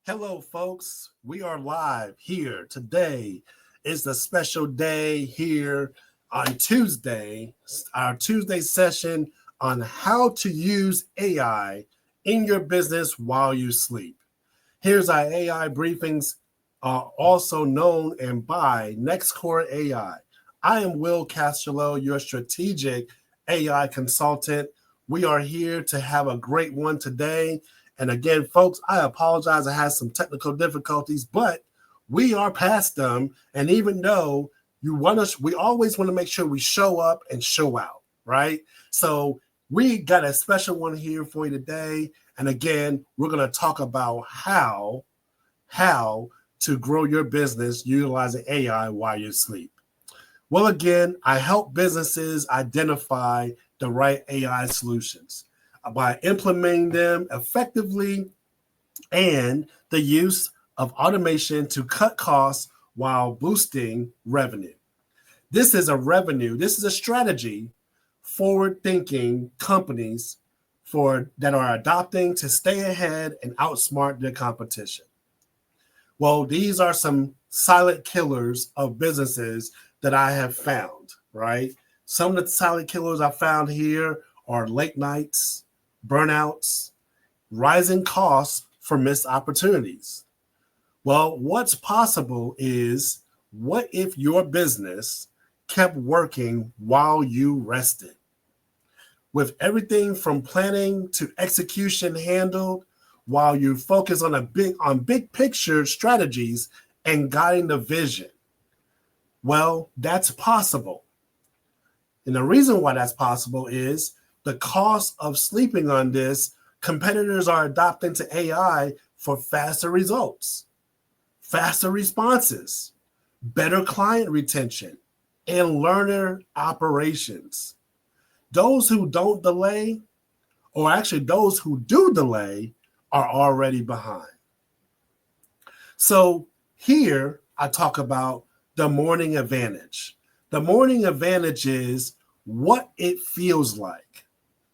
Hello, folks. We are live here. Today is the special day here on Tuesday, our Tuesday session on how to use AI in your business while you sleep. Here's our AI briefings, also known and by NexCore AI. I am Will Castello, your strategic AI consultant. We are here to have a great one today. And again, folks, I apologize. I had some technical difficulties, but we are past them. And even though we always want to make sure we show up and show out, right? So we got a special one here for you today. And again, we're going to talk about how to grow your business utilizing AI while you sleep. Well, again, I help businesses identify the right AI solutions by implementing them effectively and the use of automation to cut costs while boosting revenue. This is a strategy forward-thinking companies that are adopting to stay ahead and outsmart their competition. Well, these are some silent killers of businesses that I have found, right? Some of the silent killers I found here are late nights, burnouts, rising costs for missed opportunities. Well, what's possible is, what if your business kept working while you rested? With everything from planning to execution handled while you focus on big picture strategies and guiding the vision. Well, that's possible. And the reason why that's possible is the cost of sleeping on this. Competitors are adopting to AI for faster results, faster responses, better client retention, and learner operations. Those who don't delay, or actually those who do delay, are already behind. So here I talk about the morning advantage. The morning advantage is what it feels like.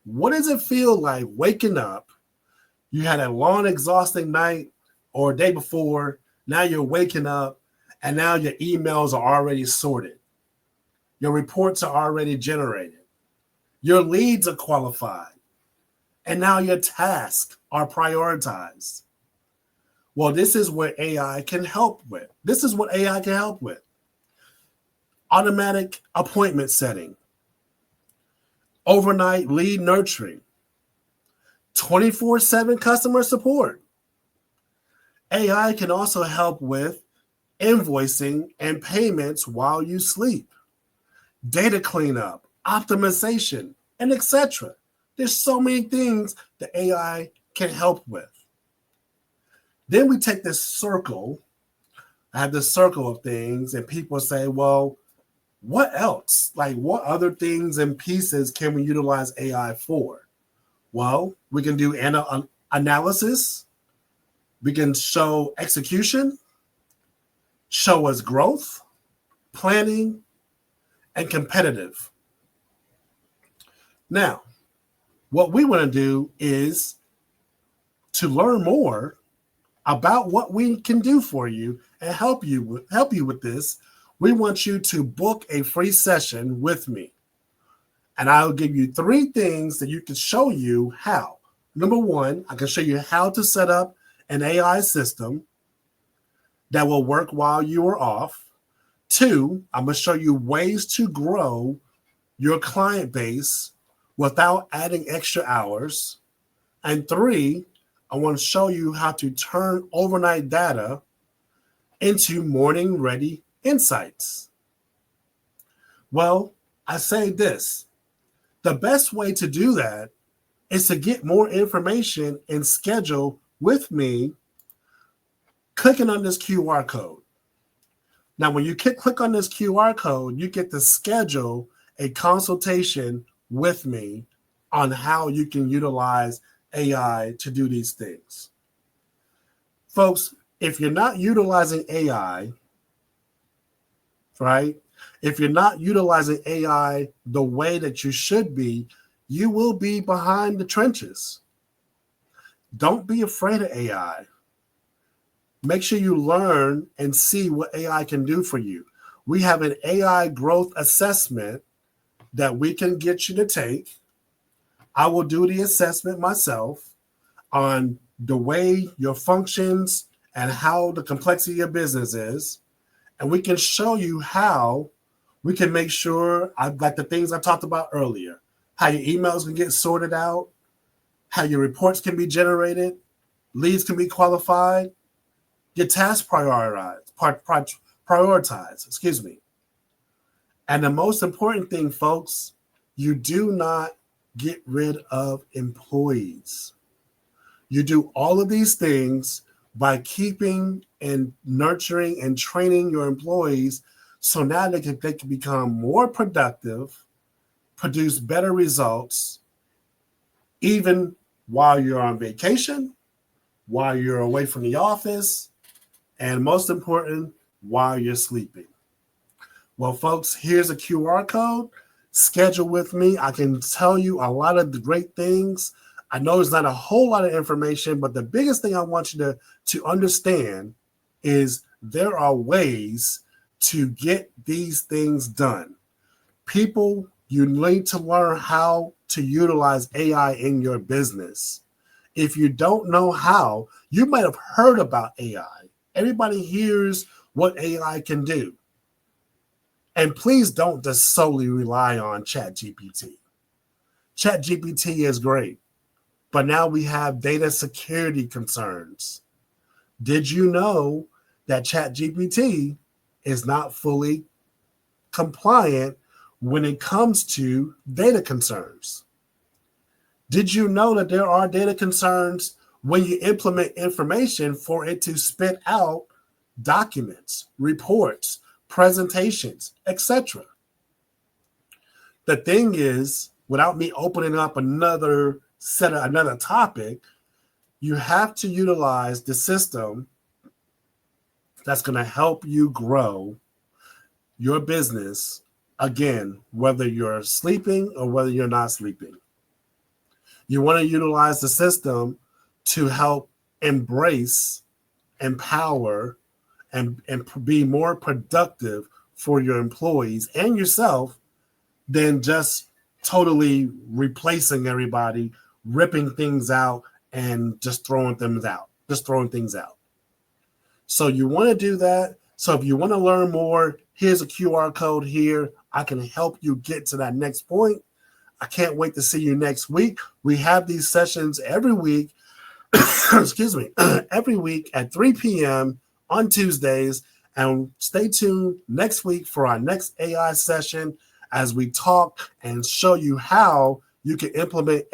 What does it feel like waking up? You had a long, exhausting night or day before. Now you're waking up and now your emails are already sorted. Your reports are already generated. Your leads are qualified. And now your tasks are prioritized. Well, this is what AI can help with. Automatic appointment setting, overnight lead nurturing, 24/7 customer support. AI can also help with invoicing and payments while you sleep, data cleanup, optimization, and etc. There's so many things that AI can help with. Then we take this circle. I have this circle of things, and people say, well, what else? Like, what other things and pieces can we utilize AI for? Well, we can do analysis. We can show execution, show us growth, planning, and competitive. Now, what we want to do is to learn more about what we can do for you and help you with this. We want you to book a free session with me. And I'll give you 3 things that you can show you how. Number 1, I can show you how to set up an AI system that will work while you are off. 2, I'm going to show you ways to grow your client base without adding extra hours. And 3, I want to show you how to turn overnight data into morning ready insights. Well, I say this. The best way to do that is to get more information and schedule with me clicking on this QR code. Now, when you click on this QR code, you get to schedule a consultation with me on how you can utilize AI to do these things. Folks, if you're not utilizing AI, right? If you're not utilizing AI the way that you should be, you will be behind the trenches. Don't be afraid of AI. Make sure you learn and see what AI can do for you. We have an AI growth assessment that we can get you to take. I will do the assessment myself on the way your functions and how the complexity of your business is. And we can show you how we can make sure, like the things I talked about earlier, how your emails can get sorted out, how your reports can be generated, leads can be qualified, your tasks prioritized, excuse me. And the most important thing, folks, you do not get rid of employees. You do all of these things by keeping and nurturing and training your employees so now they can become more productive, produce better results, even while you're on vacation, while you're away from the office, and most important, while you're sleeping. Well, folks, here's a QR code. Schedule with me. I can tell you a lot of the great things. I know it's not a whole lot of information, but the biggest thing I want you to understand is there are ways to get these things done. People, you need to learn how to utilize AI in your business. If you don't know how, you might have heard about AI. Everybody hears what AI can do. And please don't just solely rely on ChatGPT. ChatGPT is great, but now we have data security concerns. Did you know that ChatGPT is not fully compliant when it comes to data concerns? Did you know that there are data concerns when you implement information for it to spit out documents, reports, presentations, etc.? The thing is, without me opening up another topic, you have to utilize the system that's going to help you grow your business, again, whether you're sleeping or whether you're not sleeping. You want to utilize the system to help embrace, empower, and be more productive for your employees and yourself than just totally replacing everybody, ripping things out, and just throwing things out. So you want to do that. So if you want to learn more, here's a QR code here. I can help you get to that next point. I can't wait to see you next week. We have these sessions every week, excuse me, every week at 3 p.m. on Tuesdays. And stay tuned next week for our next AI session as we talk and show you how you can implement AI